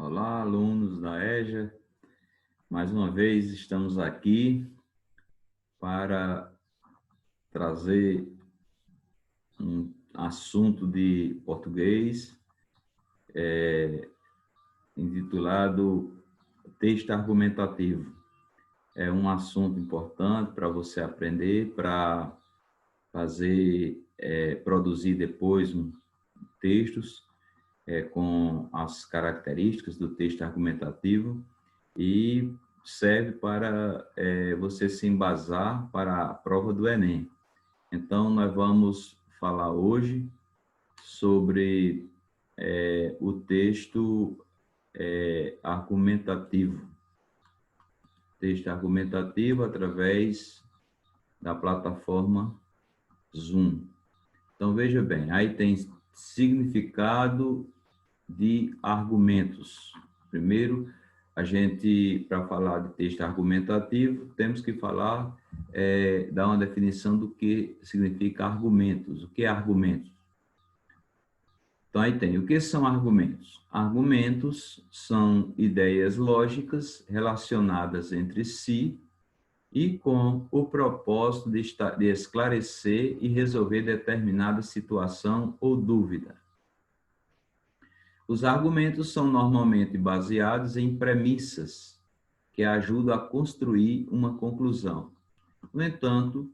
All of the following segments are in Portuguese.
Olá, alunos da EJA. Mais uma vez estamos aqui para trazer um assunto de português intitulado texto argumentativo. É um assunto importante para você aprender, para produzir depois textos com as características do texto argumentativo e serve para você se embasar para a prova do Enem. Então, nós vamos falar hoje sobre o texto argumentativo. Texto argumentativo através da plataforma Zoom. Então, veja bem, aí tem significado de argumentos. Primeiro, para falar de texto argumentativo, temos que falar, dar uma definição do que significa argumentos. O que é argumentos? Então, aí tem, o que são argumentos? Argumentos são ideias lógicas relacionadas entre si e com o propósito de esclarecer e resolver determinada situação ou dúvida. Os argumentos são normalmente baseados em premissas que ajudam a construir uma conclusão. No entanto,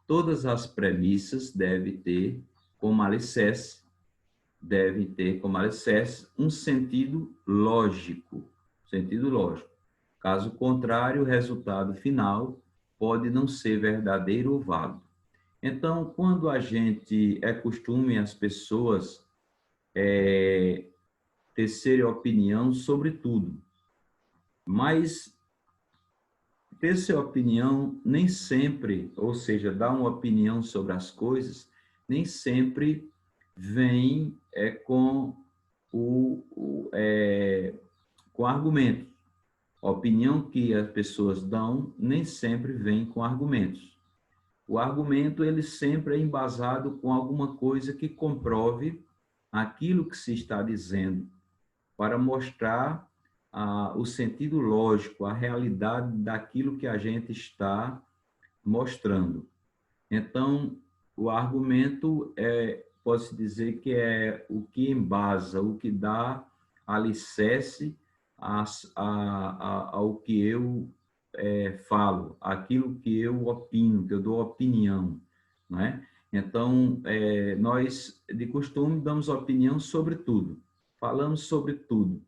todas as premissas devem ter como alicerce um sentido lógico. Caso contrário, o resultado final pode não ser verdadeiro ou válido. Então, quando a gente costume as pessoas ter opinião sobre tudo, mas ter sua opinião nem sempre, ou seja, dar uma opinião sobre as coisas, nem sempre vem com argumentos. A opinião que as pessoas dão nem sempre vem com argumentos. O argumento, ele sempre é embasado com alguma coisa que comprove aquilo que se está dizendo, para mostrar o sentido lógico, a realidade daquilo que a gente está mostrando. Então, o argumento pode-se dizer que é o que embasa, o que dá alicerce ao que eu falo, aquilo que eu opino, que eu dou opinião, não é? Então, nós, de costume, damos opinião sobre tudo, falamos sobre tudo,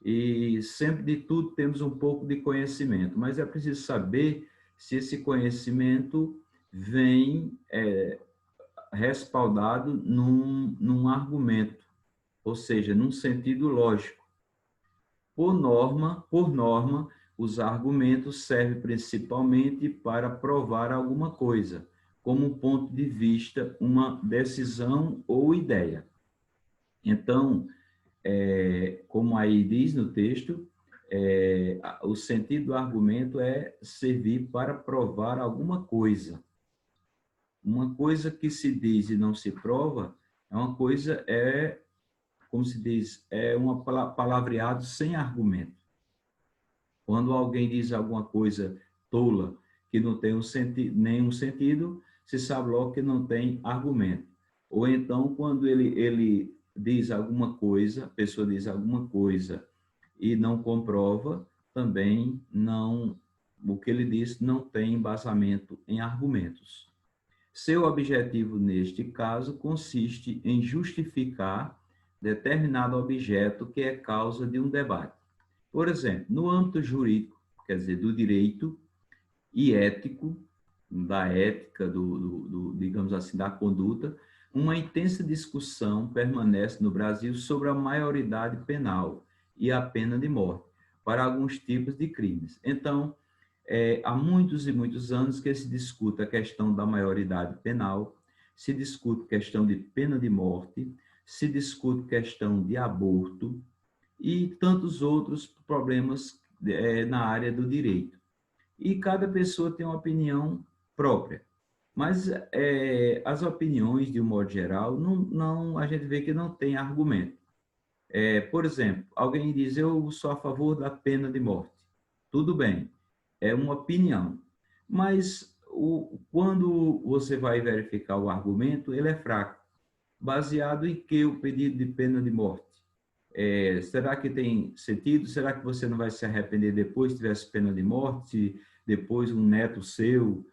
e sempre de tudo temos um pouco de conhecimento, mas é preciso saber se esse conhecimento vem respaldado num argumento, ou seja, num sentido lógico. Por norma, os argumentos servem principalmente para provar alguma coisa, como um ponto de vista, uma decisão ou ideia. Então, como aí diz no texto, o sentido do argumento é servir para provar alguma coisa. Uma coisa que se diz e não se prova, como se diz, é um palavreado sem argumento. Quando alguém diz alguma coisa tola, que não tem nenhum sentido, se sabe logo que não tem argumento. Ou então, quando ele diz alguma coisa, a pessoa diz alguma coisa e não comprova, também não, o que ele diz não tem embasamento em argumentos. Seu objetivo, neste caso, consiste em justificar determinado objeto que é causa de um debate. Por exemplo, no âmbito jurídico, quer dizer, do direito e ético, da ética, digamos assim, da conduta, uma intensa discussão permanece no Brasil sobre a maioridade penal e a pena de morte para alguns tipos de crimes. Então, há muitos e muitos anos que se discute a questão da maioridade penal, se discute questão de pena de morte, se discute questão de aborto e tantos outros problemas na área do direito. E cada pessoa tem uma opinião própria. Mas as opiniões, de um modo geral, a gente vê que não tem argumento. Por exemplo, alguém diz, eu sou a favor da pena de morte. Tudo bem, é uma opinião. Mas quando você vai verificar o argumento, ele é fraco. Baseado em que o pedido de pena de morte? Será que tem sentido? Será que você não vai se arrepender depois se tivesse pena de morte? Se depois um neto seu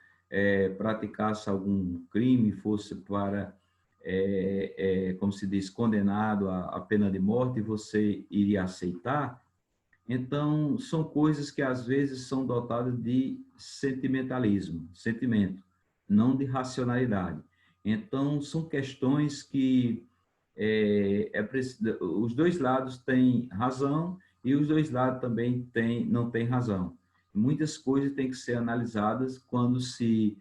praticasse algum crime, fosse para, como se diz, condenado à pena de morte, você iria aceitar? Então, são coisas que às vezes são dotadas de sentimentalismo, sentimento, não de racionalidade. Então, são questões que os dois lados têm razão e os dois lados também não têm razão. Muitas coisas têm que ser analisadas quando se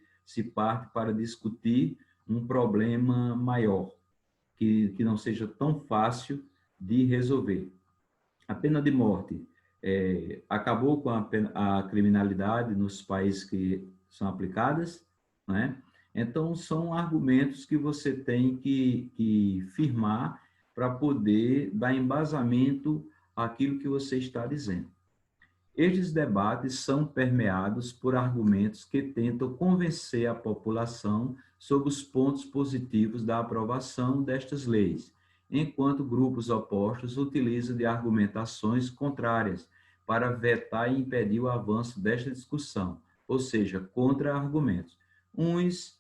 parte para discutir um problema maior, que não seja tão fácil de resolver. A pena de morte acabou com a criminalidade nos países que são aplicadas, né? Então, são argumentos que você tem que firmar para poder dar embasamento àquilo que você está dizendo. Estes debates são permeados por argumentos que tentam convencer a população sobre os pontos positivos da aprovação destas leis, enquanto grupos opostos utilizam de argumentações contrárias para vetar e impedir o avanço desta discussão, ou seja, contra-argumentos. Uns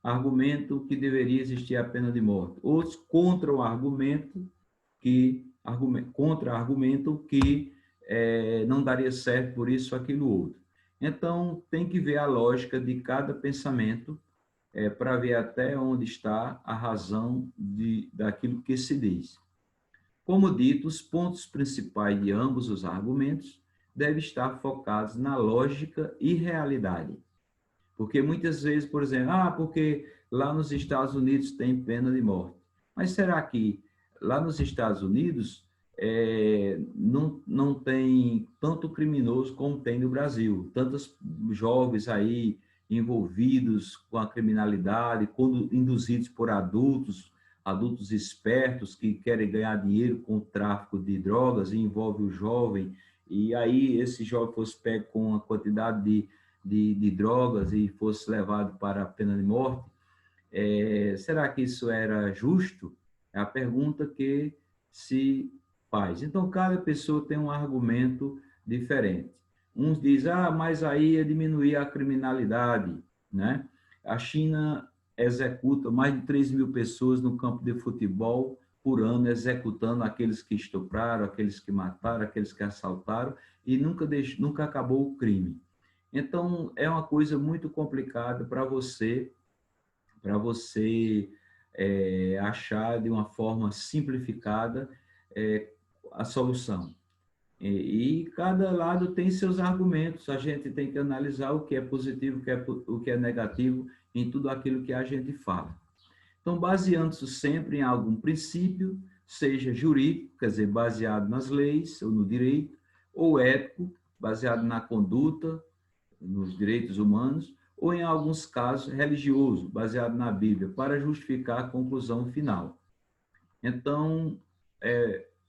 argumentam que deveria existir a pena de morte, outros contra-argumentam que não daria certo por isso, aquilo, outro. Então, tem que ver a lógica de cada pensamento para ver até onde está a razão daquilo que se diz. Como dito, os pontos principais de ambos os argumentos devem estar focados na lógica e realidade. Porque muitas vezes, por exemplo, porque lá nos Estados Unidos tem pena de morte. Mas será que lá nos Estados Unidos não tem tanto criminoso como tem no Brasil? Tantos jovens aí envolvidos com a criminalidade, induzidos por adultos espertos que querem ganhar dinheiro com o tráfico de drogas, e envolve o jovem, e aí esse jovem fosse pego com uma quantidade de drogas e fosse levado para a pena de morte, será que isso era justo? É a pergunta que se faz. Então, cada pessoa tem um argumento diferente. Uns dizem, mas aí é diminuir a criminalidade, né? A China executa mais de 3.000 pessoas no campo de futebol por ano, executando aqueles que estupraram, aqueles que mataram, aqueles que assaltaram, e nunca acabou o crime. Então, é uma coisa muito complicada para você achar de uma forma simplificada a solução. E cada lado tem seus argumentos, a gente tem que analisar o que é positivo, o que é negativo em tudo aquilo que a gente fala. Então, baseando-se sempre em algum princípio, seja jurídico, quer dizer, baseado nas leis ou no direito, ou ético, baseado na conduta, nos direitos humanos, ou em alguns casos religioso, baseado na Bíblia, para justificar a conclusão final. Então,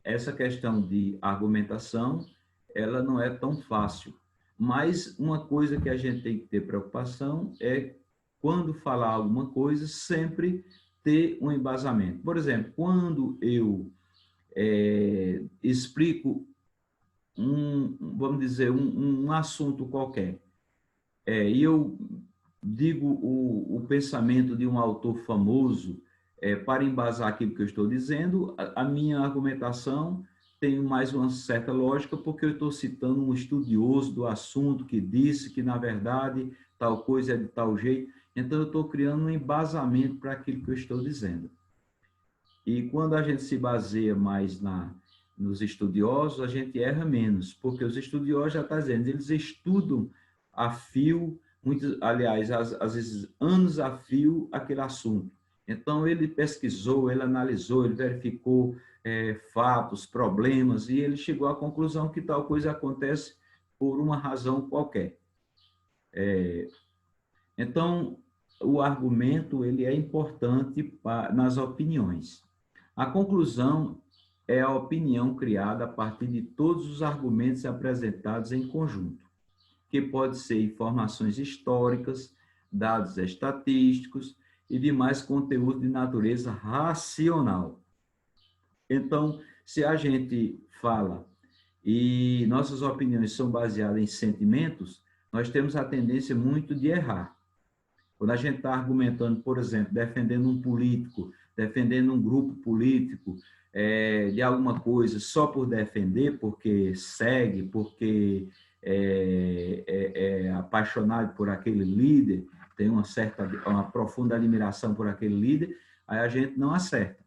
essa questão de argumentação, ela não é tão fácil, mas uma coisa que a gente tem que ter preocupação é, quando falar alguma coisa, sempre ter um embasamento. Por exemplo, quando eu explico vamos dizer, um assunto qualquer, e eu digo o pensamento de um autor famoso para embasar aquilo que eu estou dizendo, a minha argumentação tem mais uma certa lógica, porque eu estou citando um estudioso do assunto que disse que, na verdade, tal coisa é de tal jeito. Então, eu estou criando um embasamento para aquilo que eu estou dizendo. E quando a gente se baseia mais nos estudiosos, a gente erra menos, porque os estudiosos já estão dizendo, eles estudam a fio, aliás, às vezes anos a fio, aquele assunto. Então, ele pesquisou, ele analisou, ele verificou fatos, problemas, e ele chegou à conclusão que tal coisa acontece por uma razão qualquer. Então, o argumento ele é importante nas opiniões. A conclusão é a opinião criada a partir de todos os argumentos apresentados em conjunto, que pode ser informações históricas, dados estatísticos e demais conteúdo de natureza racional. Então, se a gente fala e nossas opiniões são baseadas em sentimentos, nós temos a tendência muito de errar. Quando a gente está argumentando, por exemplo, defendendo um político, defendendo um grupo político, de alguma coisa só por defender, porque segue, porque é apaixonado por aquele líder, tem uma profunda admiração por aquele líder, aí a gente não acerta.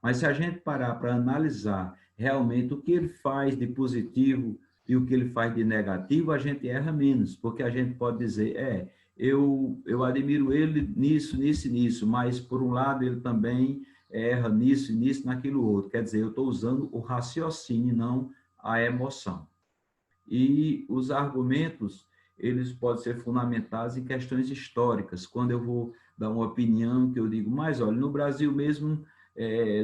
Mas se a gente parar para analisar realmente o que ele faz de positivo e o que ele faz de negativo, a gente erra menos, porque a gente pode dizer, eu admiro ele nisso, nisso e nisso, mas por um lado ele também erra nisso, nisso, naquilo outro. Quer dizer, eu estou usando o raciocínio, não a emoção. E os argumentos, eles podem ser fundamentados em questões históricas. Quando eu vou dar uma opinião, que eu digo, mas olha, no Brasil mesmo,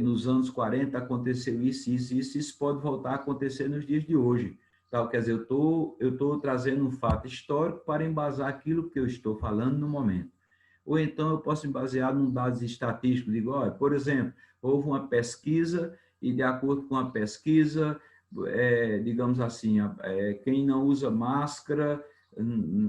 nos anos 40 aconteceu isso pode voltar a acontecer nos dias de hoje. Então, quer dizer, eu estou trazendo um fato histórico para embasar aquilo que eu estou falando no momento. Ou então eu posso me basear num dados estatísticos, digo, olha, por exemplo, houve uma pesquisa e de acordo com a pesquisa, digamos assim, quem não usa máscara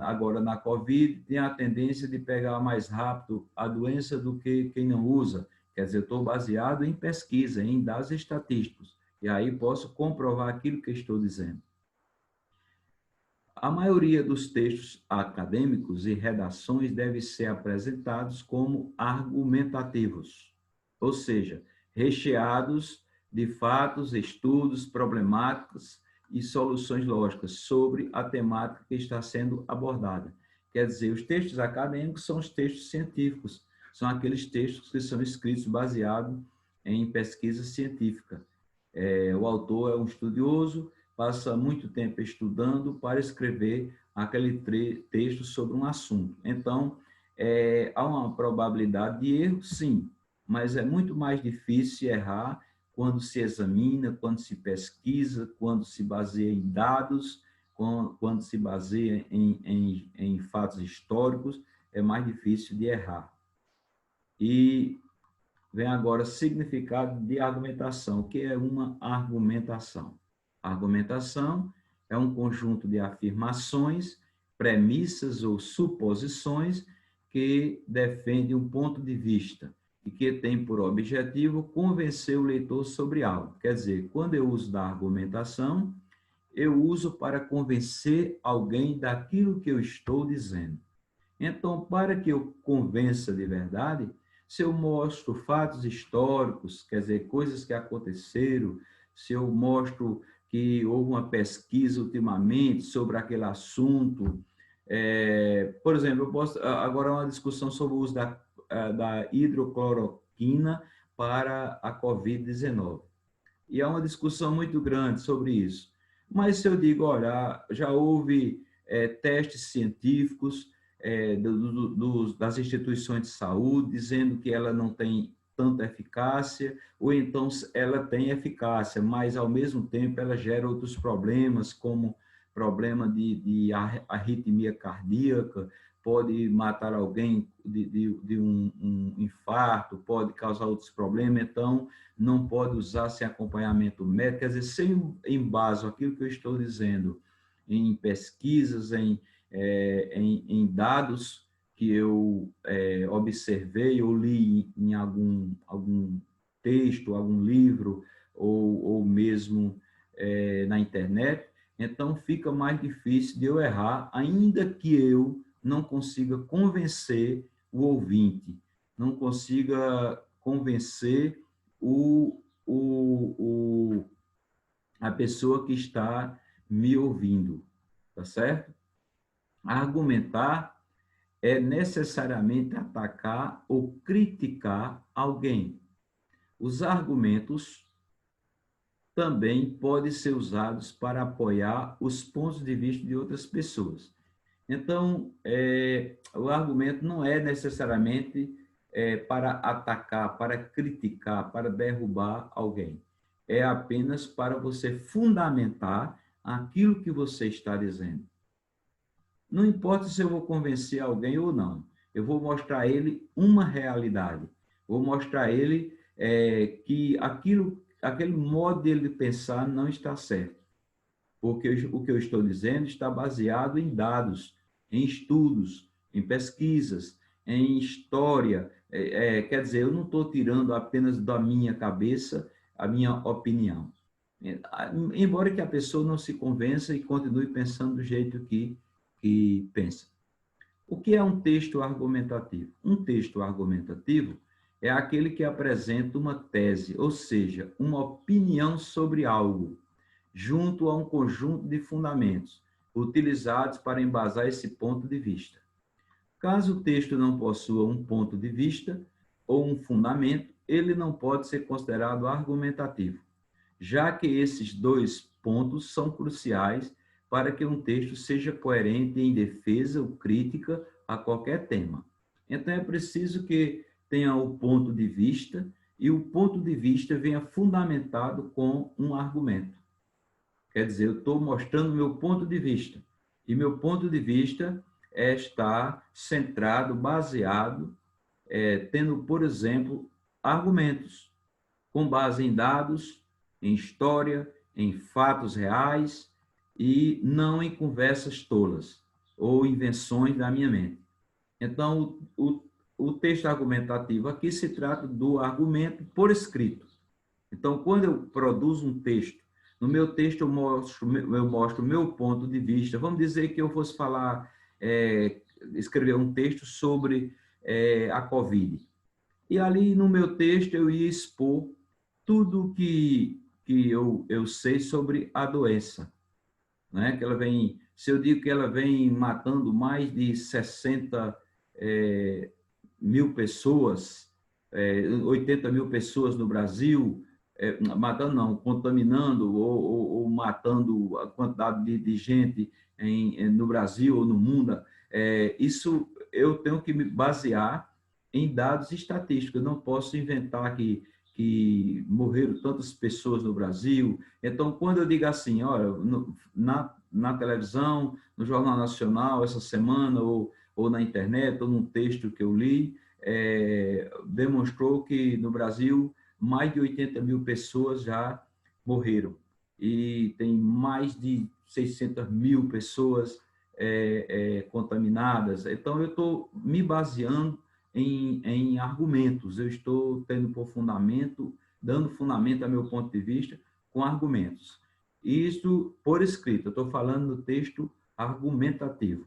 agora na Covid tem a tendência de pegar mais rápido a doença do que quem não usa. Quer dizer, eu estou baseado em pesquisa, em dados estatísticos, e aí posso comprovar aquilo que estou dizendo. A maioria dos textos acadêmicos e redações devem ser apresentados como argumentativos, ou seja, recheados de fatos, estudos, problemáticas e soluções lógicas sobre a temática que está sendo abordada. Quer dizer, os textos acadêmicos são os textos científicos, são aqueles textos que são escritos baseados em pesquisa científica. O autor é um estudioso, passa muito tempo estudando para escrever aquele texto sobre um assunto. Então, há uma probabilidade de erro, sim, mas é muito mais difícil errar quando se examina, quando se pesquisa, quando se baseia em dados, quando se baseia em fatos históricos, é mais difícil de errar. E vem agora significado de argumentação. O que é uma argumentação? A argumentação é um conjunto de afirmações, premissas ou suposições que defende um ponto de vista e que tem por objetivo convencer o leitor sobre algo. Quer dizer, quando eu uso da argumentação, eu uso para convencer alguém daquilo que eu estou dizendo. Então, para que eu convença de verdade, se eu mostro fatos históricos, quer dizer, coisas que aconteceram, se eu mostro que houve uma pesquisa ultimamente sobre aquele assunto, por exemplo, eu posso agora uma discussão sobre o uso da hidrocloroquina para a Covid-19. E há uma discussão muito grande sobre isso. Mas se eu digo, olha, já houve testes científicos das instituições de saúde dizendo que ela não tem tanta eficácia, ou então ela tem eficácia, mas ao mesmo tempo ela gera outros problemas, como problema de arritmia cardíaca, pode matar alguém de um infarto, pode causar outros problemas, então não pode usar sem acompanhamento médico, quer dizer, sem embaso aquilo que eu estou dizendo em pesquisas, em dados que eu observei ou li em algum texto, algum livro, ou mesmo na internet, então fica mais difícil de eu errar, ainda que eu não consiga convencer o ouvinte, não consiga convencer a pessoa que está me ouvindo, tá certo? Argumentar é necessariamente atacar ou criticar alguém. Os argumentos também podem ser usados para apoiar os pontos de vista de outras pessoas. Então, o argumento não é necessariamente para atacar, para criticar, para derrubar alguém. é apenas para você fundamentar aquilo que você está dizendo. Não importa se eu vou convencer alguém ou não, eu vou mostrar a ele uma realidade, vou mostrar a ele que aquele modo dele de pensar não está certo, porque o que eu estou dizendo está baseado em dados, em estudos, em pesquisas, em história. Quer dizer, eu não estou tirando apenas da minha cabeça a minha opinião. Embora que a pessoa não se convença e continue pensando do jeito que pensa. O que é um texto argumentativo? Um texto argumentativo é aquele que apresenta uma tese, ou seja, uma opinião sobre algo, junto a um conjunto de fundamentos, utilizados para embasar esse ponto de vista. Caso o texto não possua um ponto de vista ou um fundamento, ele não pode ser considerado argumentativo, já que esses dois pontos são cruciais para que um texto seja coerente em defesa ou crítica a qualquer tema. Então, é preciso que tenha o ponto de vista e o ponto de vista venha fundamentado com um argumento. Quer dizer, eu estou mostrando meu ponto de vista. E meu ponto de vista está centrado, baseado, tendo, por exemplo, argumentos, com base em dados, em história, em fatos reais e não em conversas tolas ou invenções da minha mente. Então, o texto argumentativo aqui se trata do argumento por escrito. Então, quando eu produzo um texto, no meu texto eu mostro o meu ponto de vista. Vamos dizer que eu fosse falar, escrever um texto sobre a Covid. E ali no meu texto eu ia expor tudo que eu sei sobre a doença, né? Que ela vem, se eu digo que ela vem matando mais de 60 mil pessoas, 80 mil pessoas no Brasil, matando não, contaminando ou matando a quantidade de gente no Brasil ou no mundo, isso eu tenho que me basear em dados estatísticos. Eu não posso inventar que morreram tantas pessoas no Brasil. Então, quando eu digo assim, olha, na televisão, no Jornal Nacional, essa semana, ou na internet, ou num texto que eu li, demonstrou que no Brasil mais de 80 mil pessoas já morreram. E tem mais de 600 mil pessoas contaminadas. Então, eu estou me baseando em argumentos, eu estou tendo por fundamento, dando fundamento a meu ponto de vista com argumentos. Isso por escrito, eu estou falando no texto argumentativo.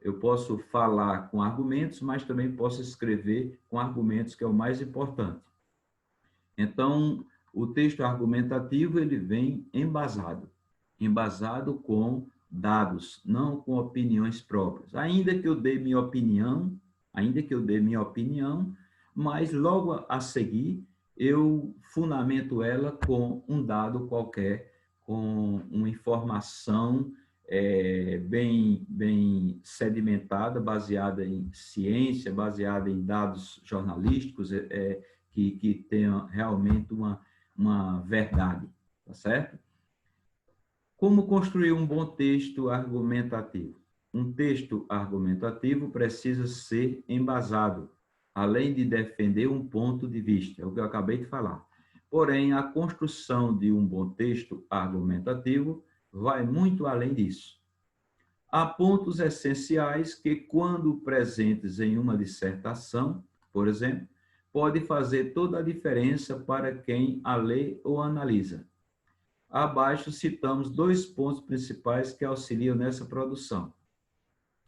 Eu posso falar com argumentos, mas também posso escrever com argumentos, que é o mais importante. Então, o texto argumentativo, ele vem embasado com dados, não com opiniões próprias. Ainda que eu dê minha opinião, mas logo a seguir eu fundamento ela com um dado qualquer, com uma informação bem sedimentada, baseada em ciência, baseada em dados jornalísticos, que tenham realmente uma verdade, tá certo? Como construir um bom texto argumentativo? Um texto argumentativo precisa ser embasado, além de defender um ponto de vista, é o que eu acabei de falar. Porém, a construção de um bom texto argumentativo vai muito além disso. Há pontos essenciais que, quando presentes em uma dissertação, por exemplo, pode fazer toda a diferença para quem a lê ou analisa. Abaixo citamos 2 pontos principais que auxiliam nessa produção.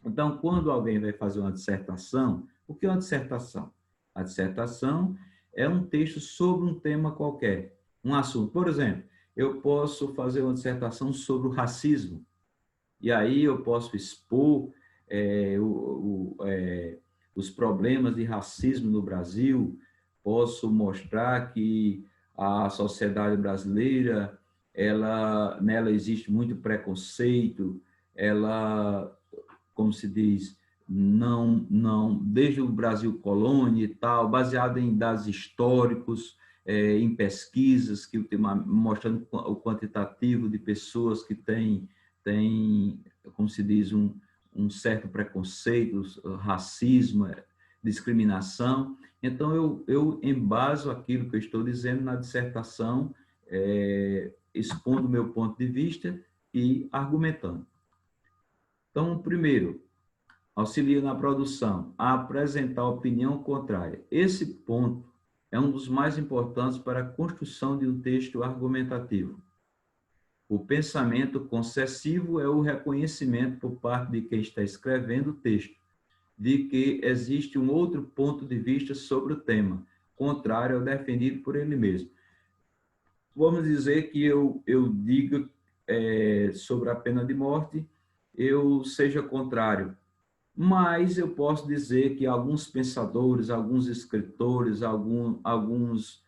Então, quando alguém vai fazer uma dissertação, o que é uma dissertação? A dissertação é um texto sobre um tema qualquer, um assunto. Por exemplo, eu posso fazer uma dissertação sobre o racismo, e aí eu posso expor os problemas de racismo no Brasil, posso mostrar que a sociedade brasileira, nela existe muito preconceito, ela, como se diz, não, desde o Brasil colônia e tal, baseado em dados históricos, em pesquisas, que mostrando o quantitativo de pessoas que têm, como se diz, um certo preconceito, racismo, discriminação. Então, eu embaso aquilo que eu estou dizendo na dissertação, expondo o meu ponto de vista e argumentando. Então, primeiro, auxilia na produção a apresentar opinião contrária. Esse ponto é um dos mais importantes para a construção de um texto argumentativo. O pensamento concessivo é o reconhecimento por parte de quem está escrevendo o texto, de que existe um outro ponto de vista sobre o tema, contrário ao defendido por ele mesmo. Vamos dizer que eu diga sobre a pena de morte, eu seja contrário, mas eu posso dizer que alguns pensadores, alguns escritores, algumas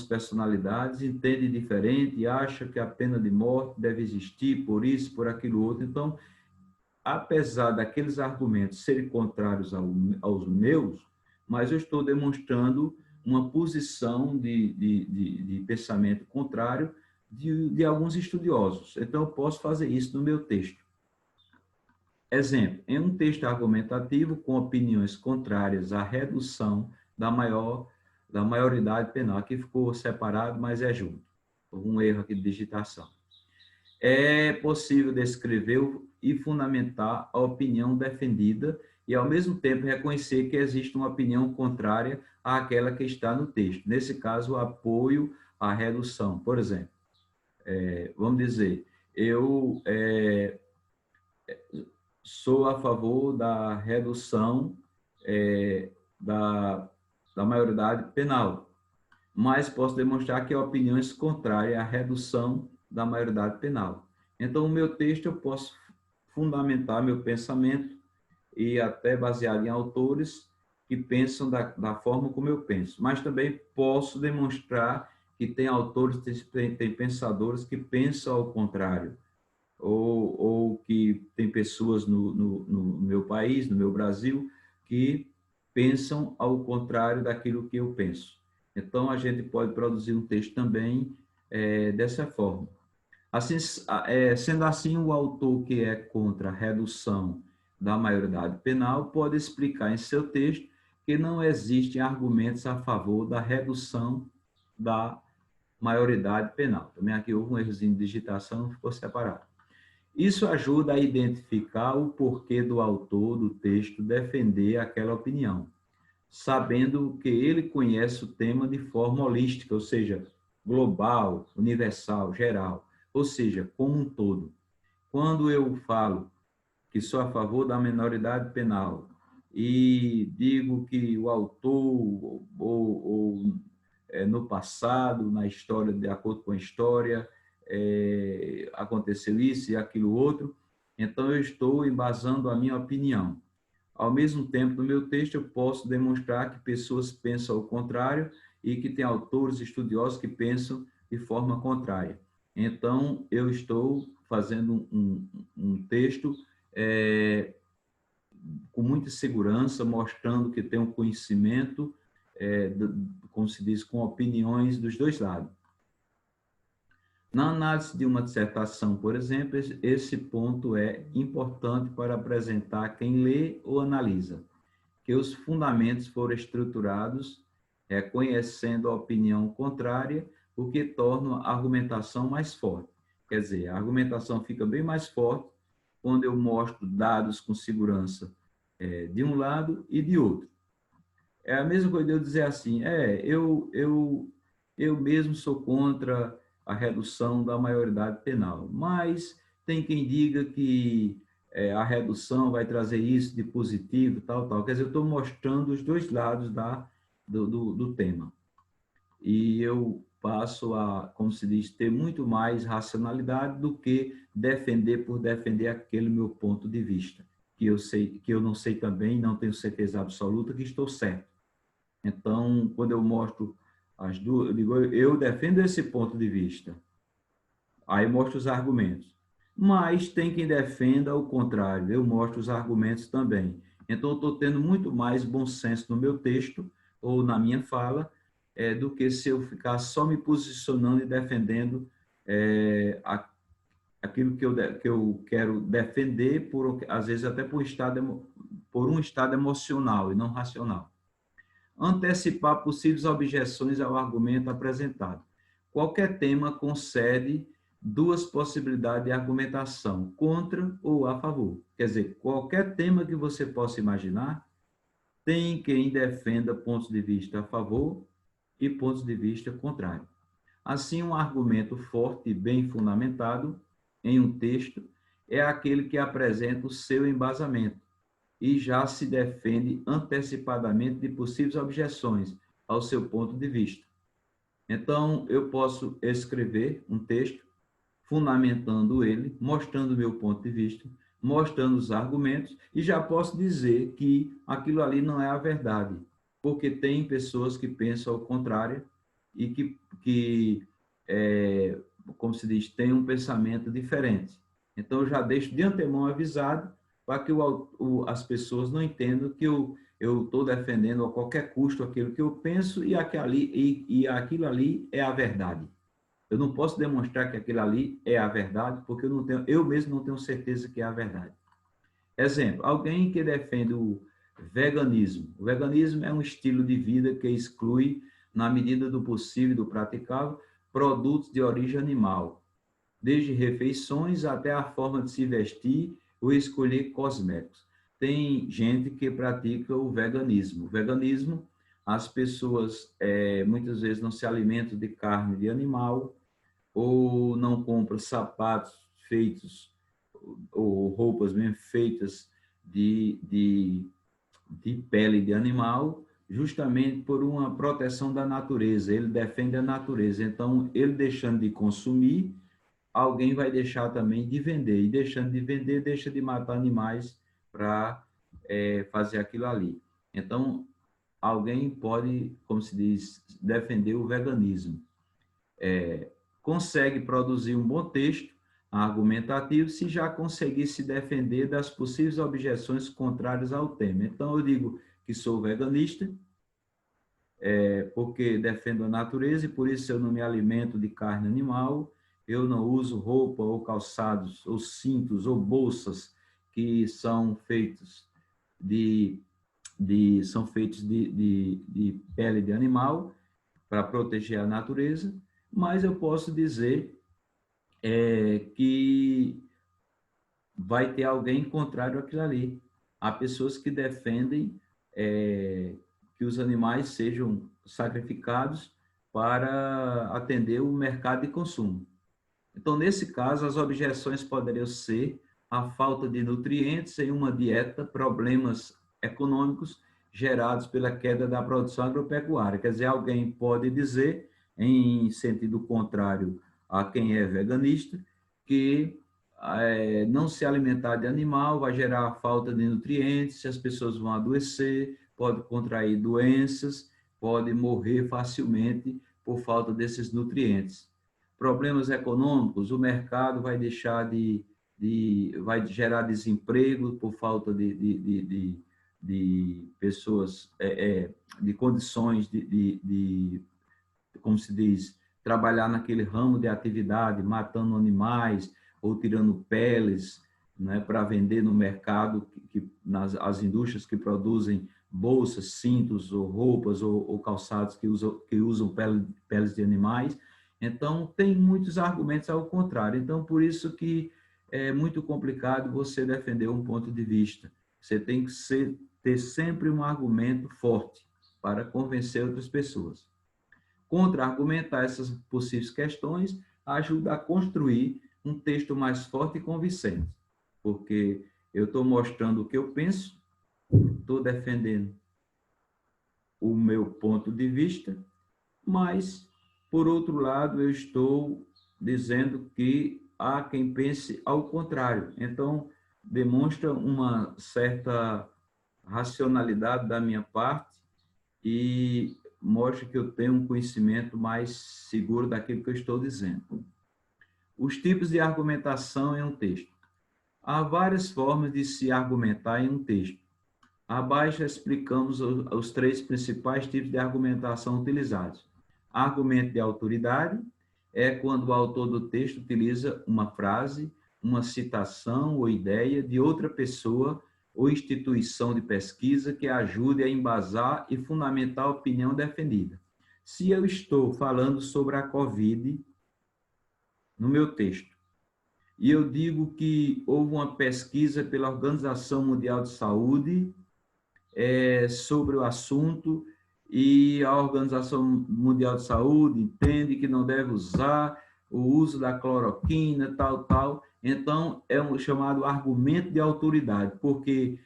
personalidades entendem diferente e acham que a pena de morte deve existir por isso, por aquilo outro. Então, apesar daqueles argumentos serem contrários aos meus, mas eu estou demonstrando uma posição de pensamento contrário de alguns estudiosos. Então, eu posso fazer isso no meu texto. Exemplo, em um texto argumentativo com opiniões contrárias à redução da maioridade penal, aqui ficou separado, mas é junto, um erro aqui de digitação. É possível descrever e fundamentar a opinião defendida e, ao mesmo tempo, reconhecer que existe uma opinião contrária àquela que está no texto. Nesse caso, o apoio à redução. Por exemplo, vamos dizer, eu sou a favor da redução da maioridade penal, mas posso demonstrar que há opiniões contrárias à redução da maioridade penal. Então, o meu texto eu posso fundamentar meu pensamento e até baseado em autores que pensam da forma como eu penso, mas também posso demonstrar que tem autores, tem pensadores que pensam ao contrário, ou que tem pessoas no meu país, no meu Brasil, que pensam ao contrário daquilo que eu penso. Então, a gente pode produzir um texto também dessa forma. Assim, sendo assim, o autor que é contra a redução da maioridade penal pode explicar em seu texto que não existem argumentos a favor da redução da maioridade penal. Também aqui houve um errozinho de digitação, ficou separado. Isso ajuda a identificar o porquê do autor do texto defender aquela opinião, sabendo que ele conhece o tema de forma holística, ou seja, global, universal, geral, ou seja, como um todo. Quando eu falo que sou a favor da minoridade penal e digo que o autor, no passado, na história, de acordo com a história, aconteceu isso e aquilo outro, então eu estou embasando a minha opinião. Ao mesmo tempo, no meu texto, eu posso demonstrar que pessoas pensam ao contrário e que tem autores estudiosos que pensam de forma contrária. Então, eu estou fazendo um texto com muita segurança, mostrando que tem um conhecimento, como se diz, com opiniões dos dois lados. Na análise de uma dissertação, por exemplo, esse ponto é importante para apresentar quem lê ou analisa, que os fundamentos foram estruturados reconhecendo a opinião contrária, o que torna a argumentação mais forte. Quer dizer, a argumentação fica bem mais forte quando eu mostro dados com segurança de um lado e de outro. É a mesma coisa de eu dizer assim, eu mesmo sou contra a redução da maioridade penal, mas tem quem diga que a redução vai trazer isso de positivo, tal. Quer dizer, eu estou mostrando os dois lados do tema. E eu passo a, como se diz, ter muito mais racionalidade do que defender por defender aquele meu ponto de vista, que eu não sei também, não tenho certeza absoluta que estou certo. Então, quando eu mostro as duas, eu digo, eu defendo esse ponto de vista. Aí mostro os argumentos. Mas tem quem defenda o contrário, eu mostro os argumentos também. Então, eu estou tendo muito mais bom senso no meu texto ou na minha fala do que se eu ficar só me posicionando e defendendo aquilo que eu quero defender, às vezes até por um estado emocional e não racional. Antecipar possíveis objeções ao argumento apresentado. Qualquer tema concede duas possibilidades de argumentação, contra ou a favor. Quer dizer, qualquer tema que você possa imaginar, tem quem defenda pontos de vista a favor e pontos de vista contrários. Assim, um argumento forte e bem fundamentado em um texto é aquele que apresenta o seu embasamento e já se defende antecipadamente de possíveis objeções ao seu ponto de vista. Então, eu posso escrever um texto fundamentando ele, mostrando o meu ponto de vista, mostrando os argumentos, e já posso dizer que aquilo ali não é a verdade, porque tem pessoas que pensam ao contrário e como se diz, tem um pensamento diferente. Então, eu já deixo de antemão avisado para que as pessoas não entendam que eu estou defendendo a qualquer custo aquilo que eu penso e aquilo ali é a verdade. Eu não posso demonstrar que aquilo ali é a verdade, porque eu mesmo não tenho certeza que é a verdade. Exemplo, alguém que defende o veganismo. O veganismo é um estilo de vida que exclui, na medida do possível e do praticável, produtos de origem animal, desde refeições até a forma de se vestir ou escolher cosméticos. Tem gente que pratica o veganismo. O veganismo, as pessoas muitas vezes não se alimentam de carne de animal ou não compram sapatos feitos ou roupas mesmo feitas de pele de animal, justamente por uma proteção da natureza. Ele defende a natureza. Então, ele deixando de consumir, alguém vai deixar também de vender. E deixando de vender, deixa de matar animais para fazer aquilo ali. Então, alguém pode, como se diz, defender o veganismo. Consegue produzir um bom texto argumentativo se já conseguir se defender das possíveis objeções contrárias ao tema. Então, eu digo que sou veganista, porque defendo a natureza e por isso eu não me alimento de carne animal, eu não uso roupa ou calçados, ou cintos, ou bolsas que são feitos de pele de animal para proteger a natureza, mas eu posso dizer que vai ter alguém contrário àquilo ali. Há pessoas que defendem que os animais sejam sacrificados para atender o mercado de consumo. Então, nesse caso, as objeções poderiam ser a falta de nutrientes em uma dieta, problemas econômicos gerados pela queda da produção agropecuária. Quer dizer, alguém pode dizer, em sentido contrário a quem é veganista, que não se alimentar de animal vai gerar falta de nutrientes, as pessoas vão adoecer, pode contrair doenças, pode morrer facilmente por falta desses nutrientes. Problemas econômicos, o mercado vai deixar vai gerar desemprego por falta de pessoas, de condições como se diz, trabalhar naquele ramo de atividade, matando animais ou tirando peles, né, para vender no mercado, as indústrias que produzem bolsas, cintos ou roupas ou calçados que usam peles de animais. Então, tem muitos argumentos ao contrário. Então, por isso que é muito complicado você defender um ponto de vista. Você tem que ter sempre um argumento forte para convencer outras pessoas. Contra-argumentar essas possíveis questões ajuda a construir um texto mais forte e convincente, porque eu estou mostrando o que eu penso, estou defendendo o meu ponto de vista, mas, por outro lado, eu estou dizendo que há quem pense ao contrário. Então, demonstra uma certa racionalidade da minha parte e mostra que eu tenho um conhecimento mais seguro daquilo que eu estou dizendo. Os tipos de argumentação em um texto. Há várias formas de se argumentar em um texto. Abaixo explicamos os três principais tipos de argumentação utilizados. Argumento de autoridade é quando o autor do texto utiliza uma frase, uma citação ou ideia de outra pessoa ou instituição de pesquisa que ajude a embasar e fundamentar a opinião defendida. Se eu estou falando sobre a COVID no meu texto, e eu digo que houve uma pesquisa pela Organização Mundial de Saúde sobre o assunto, e a Organização Mundial de Saúde entende que não deve usar o uso da cloroquina, tal. Então, é um chamado argumento de autoridade, porque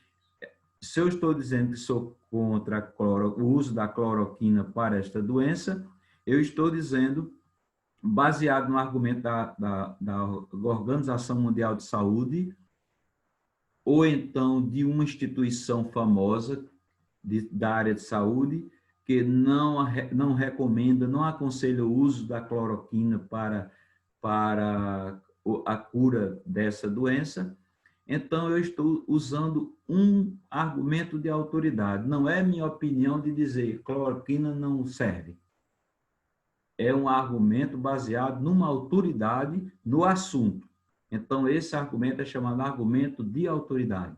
se eu estou dizendo que sou contra o uso da cloroquina para esta doença, eu estou dizendo, baseado no argumento da Organização Mundial de Saúde, ou então de uma instituição famosa da área de saúde, que não recomenda, não aconselha o uso da cloroquina para a cura dessa doença. Então, eu estou usando um argumento de autoridade. Não é minha opinião de dizer cloroquina não serve. É um argumento baseado numa autoridade no assunto. Então, esse argumento é chamado argumento de autoridade.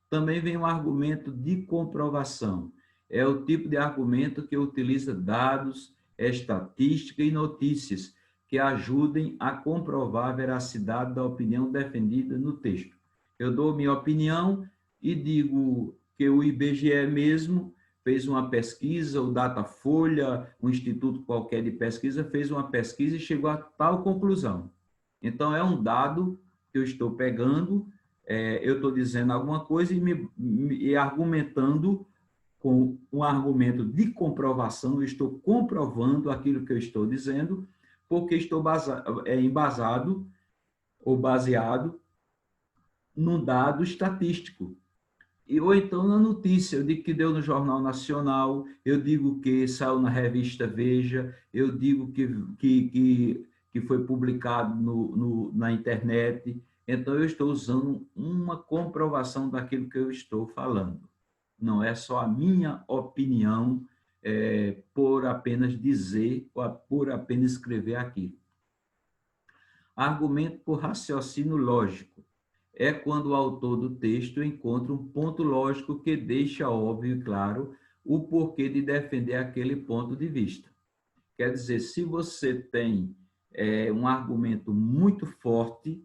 Também vem o argumento de comprovação. É o tipo de argumento que utiliza dados, estatística e notícias que ajudem a comprovar a veracidade da opinião defendida no texto. Eu dou minha opinião e digo que o IBGE mesmo fez uma pesquisa, o Datafolha, um instituto qualquer de pesquisa, fez uma pesquisa e chegou a tal conclusão. Então, é um dado que eu estou pegando, eu estou dizendo alguma coisa e argumentando com um argumento de comprovação, eu estou comprovando aquilo que eu estou dizendo, porque estou embasado ou baseado num dado estatístico. Ou então na notícia, eu digo que deu no Jornal Nacional, eu digo que saiu na revista Veja, eu digo que foi publicado na internet. Então, eu estou usando uma comprovação daquilo que eu estou falando. Não é só a minha opinião por apenas dizer ou por apenas escrever aqui. Argumento por raciocínio lógico é quando o autor do texto encontra um ponto lógico que deixa óbvio e claro o porquê de defender aquele ponto de vista. Quer dizer, se você tem um argumento muito forte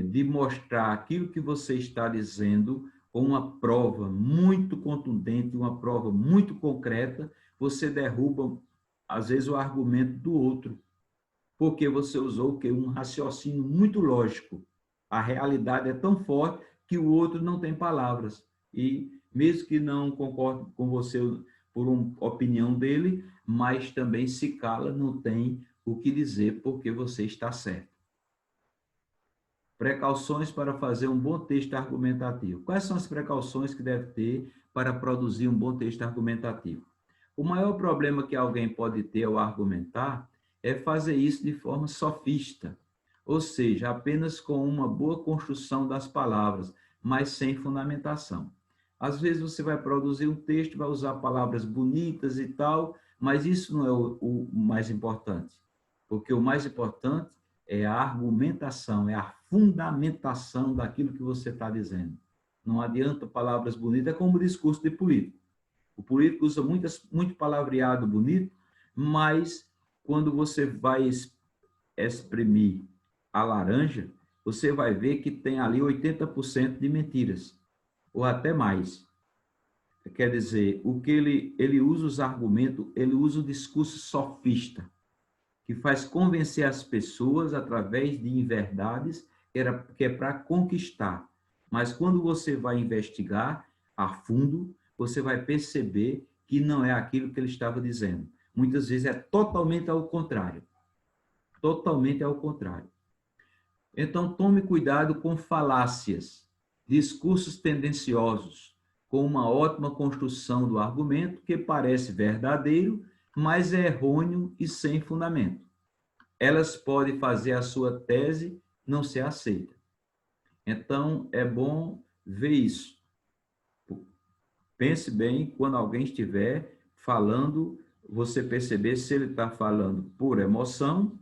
de mostrar aquilo que você está dizendo com uma prova muito contundente, uma prova muito concreta, você derruba, às vezes, o argumento do outro, porque você usou um raciocínio muito lógico. A realidade é tão forte que o outro não tem palavras. E mesmo que não concorde com você por uma opinião dele, mas também se cala, não tem o que dizer porque você está certo. Precauções para fazer um bom texto argumentativo. Quais são as precauções que deve ter para produzir um bom texto argumentativo? O maior problema que alguém pode ter ao argumentar é fazer isso de forma sofista, ou seja, apenas com uma boa construção das palavras, mas sem fundamentação. Às vezes você vai produzir um texto, vai usar palavras bonitas e tal, mas isso não é o mais importante, porque o mais importante é a argumentação, é a fundamentação daquilo que você está dizendo. Não adianta palavras bonitas, é como o discurso de político. O político usa muito palavreado bonito, mas quando você vai exprimir a laranja, você vai ver que tem ali 80% de mentiras, ou até mais. Quer dizer, o que ele usa os argumentos, ele usa o discurso sofista, que faz convencer as pessoas através de inverdades, que é para conquistar. Mas quando você vai investigar a fundo, você vai perceber que não é aquilo que ele estava dizendo. Muitas vezes é totalmente ao contrário. Totalmente ao contrário. Então, tome cuidado com falácias, discursos tendenciosos, com uma ótima construção do argumento que parece verdadeiro, mas é errôneo e sem fundamento. Elas podem fazer a sua tese não ser aceita. Então, é bom ver isso. Pense bem quando alguém estiver falando, você perceber se ele está falando por emoção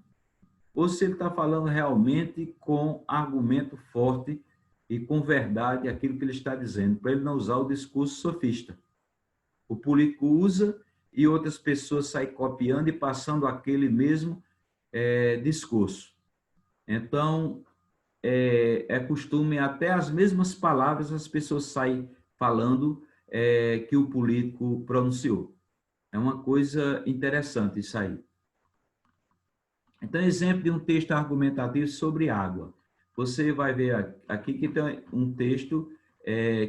ou se ele está falando realmente com argumento forte e com verdade aquilo que ele está dizendo, para ele não usar o discurso sofista. O político usa e outras pessoas saem copiando e passando aquele mesmo discurso. Então, é costume até as mesmas palavras as pessoas saem falando que o político pronunciou. É uma coisa interessante isso aí. Então, exemplo de um texto argumentativo sobre água. Você vai ver aqui que tem um texto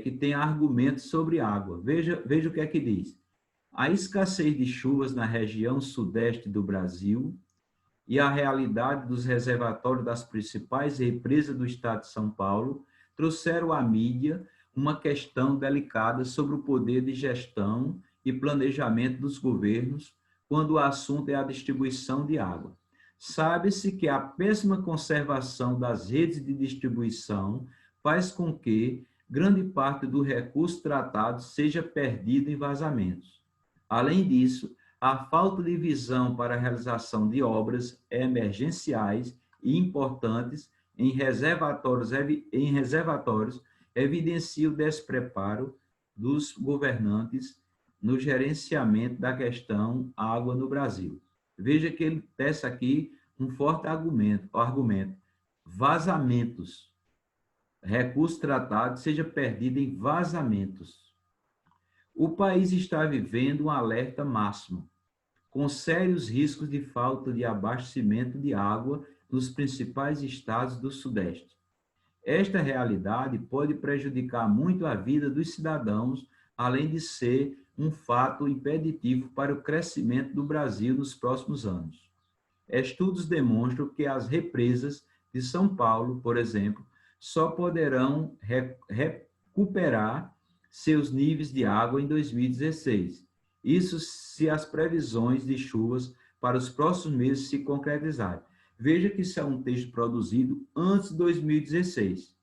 que tem argumentos sobre água. Veja o que é que diz. A escassez de chuvas na região sudeste do Brasil e a realidade dos reservatórios das principais represas do estado de São Paulo trouxeram à mídia uma questão delicada sobre o poder de gestão e planejamento dos governos quando o assunto é a distribuição de água. Sabe-se que a péssima conservação das redes de distribuição faz com que grande parte do recurso tratado seja perdido em vazamentos. Além disso, a falta de visão para a realização de obras emergenciais e importantes em reservatórios evidencia o despreparo dos governantes no gerenciamento da questão água no Brasil. Veja que ele tece aqui um forte argumento, vazamentos, recurso tratado seja perdido em vazamentos. O país está vivendo um alerta máximo, com sérios riscos de falta de abastecimento de água nos principais estados do Sudeste. Esta realidade pode prejudicar muito a vida dos cidadãos, além de ser um fato impeditivo para o crescimento do Brasil nos próximos anos. Estudos demonstram que as represas de São Paulo, por exemplo, só poderão recuperar seus níveis de água em 2016. Isso se as previsões de chuvas para os próximos meses se concretizarem. Veja que isso é um texto produzido antes de 2016.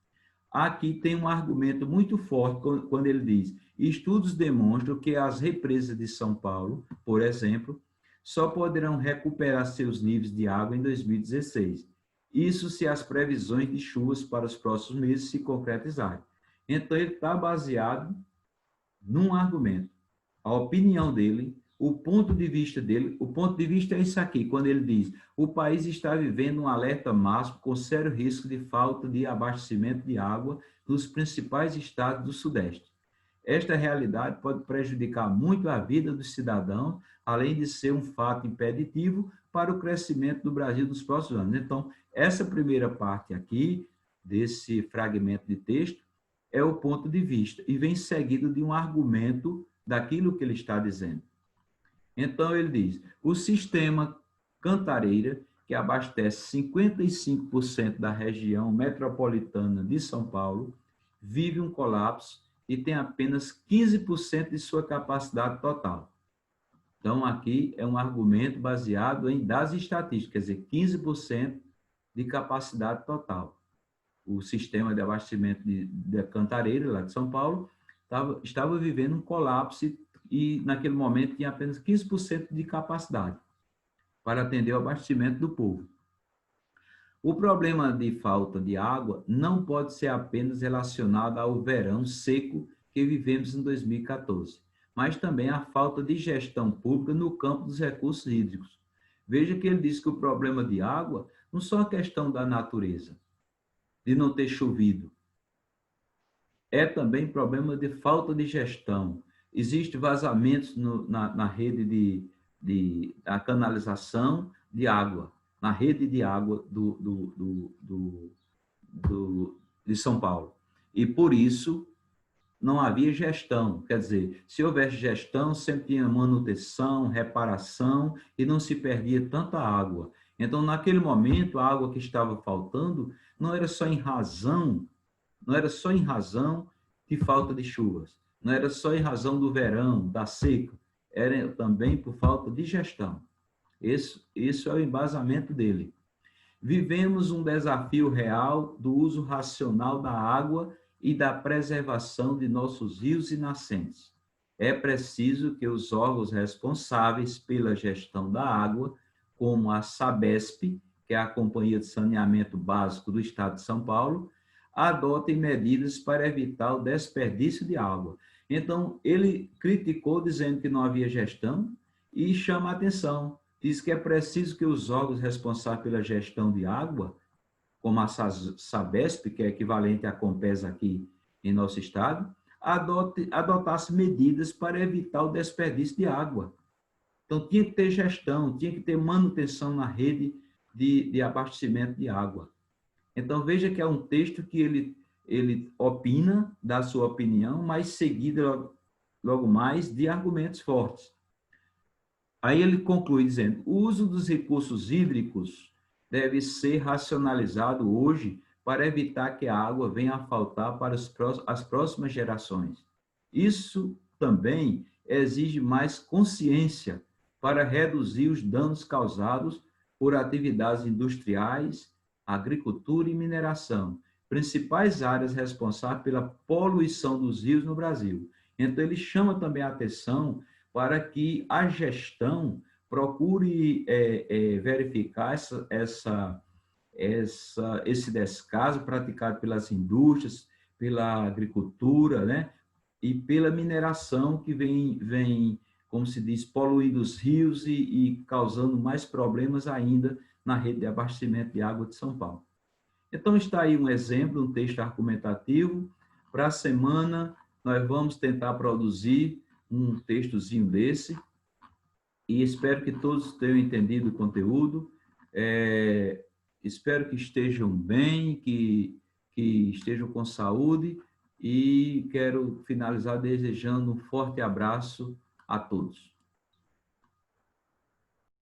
Aqui tem um argumento muito forte quando ele diz: estudos demonstram que as represas de São Paulo, por exemplo, só poderão recuperar seus níveis de água em 2016. Isso se as previsões de chuvas para os próximos meses se concretizarem. Então, ele está baseado num argumento. A opinião dele, o ponto de vista dele, o ponto de vista é isso aqui, quando ele diz: o país está vivendo um alerta máximo com sério risco de falta de abastecimento de água nos principais estados do Sudeste. Esta realidade pode prejudicar muito a vida dos cidadãos, além de ser um fato impeditivo para o crescimento do Brasil nos próximos anos. Então, essa primeira parte aqui, desse fragmento de texto, é o ponto de vista, e vem seguido de um argumento daquilo que ele está dizendo. Então, ele diz: o sistema Cantareira, que abastece 55% da região metropolitana de São Paulo, vive um colapso e tem apenas 15% de sua capacidade total. Então, aqui é um argumento baseado em dados estatísticos, quer dizer, 15% de capacidade total. O sistema de abastecimento de Cantareira, lá de São Paulo, estava vivendo um colapso e, naquele momento, tinha apenas 15% de capacidade para atender o abastecimento do povo. O problema de falta de água não pode ser apenas relacionado ao verão seco que vivemos em 2014, mas também à falta de gestão pública no campo dos recursos hídricos. Veja que ele diz que o problema de água não só é uma questão da natureza, de não ter chovido, é também problema de falta de gestão. Existem vazamentos na rede da canalização de água, na rede de água de São Paulo. E, por isso, não havia gestão. Quer dizer, se houvesse gestão, sempre tinha manutenção, reparação e não se perdia tanta água. Então, naquele momento, a água que estava faltando não era só em razão de falta de chuvas, não era só em razão do verão, da seca, era também por falta de gestão. Isso é o embasamento dele. Vivemos um desafio real do uso racional da água e da preservação de nossos rios e nascentes. É preciso que os órgãos responsáveis pela gestão da água, como a Sabesp, que é a Companhia de Saneamento Básico do Estado de São Paulo, adotem medidas para evitar o desperdício de água. Então, ele criticou dizendo que não havia gestão e chama a atenção. Diz que é preciso que os órgãos responsáveis pela gestão de água, como a Sabesp, que é equivalente à Compesa aqui em nosso estado, adotasse medidas para evitar o desperdício de água. Então, tinha que ter gestão, tinha que ter manutenção na rede de abastecimento de água. Então, veja que é um texto que ele opina, dá sua opinião, mas seguido logo mais de argumentos fortes. Aí ele conclui dizendo: o uso dos recursos hídricos deve ser racionalizado hoje para evitar que a água venha a faltar para as próximas gerações. Isso também exige mais consciência para reduzir os danos causados por atividades industriais, agricultura e mineração, principais áreas responsáveis pela poluição dos rios no Brasil. Então, ele chama também a atenção para que a gestão procure verificar esse descaso praticado pelas indústrias, pela agricultura, né? E pela mineração que vem, como se diz, poluindo os rios e causando mais problemas ainda na rede de abastecimento de água de São Paulo. Então, está aí um exemplo, um texto argumentativo. Para a semana, nós vamos tentar produzir um textozinho desse e espero que todos tenham entendido o conteúdo. Espero que estejam bem, que estejam com saúde e quero finalizar desejando um forte abraço a todos.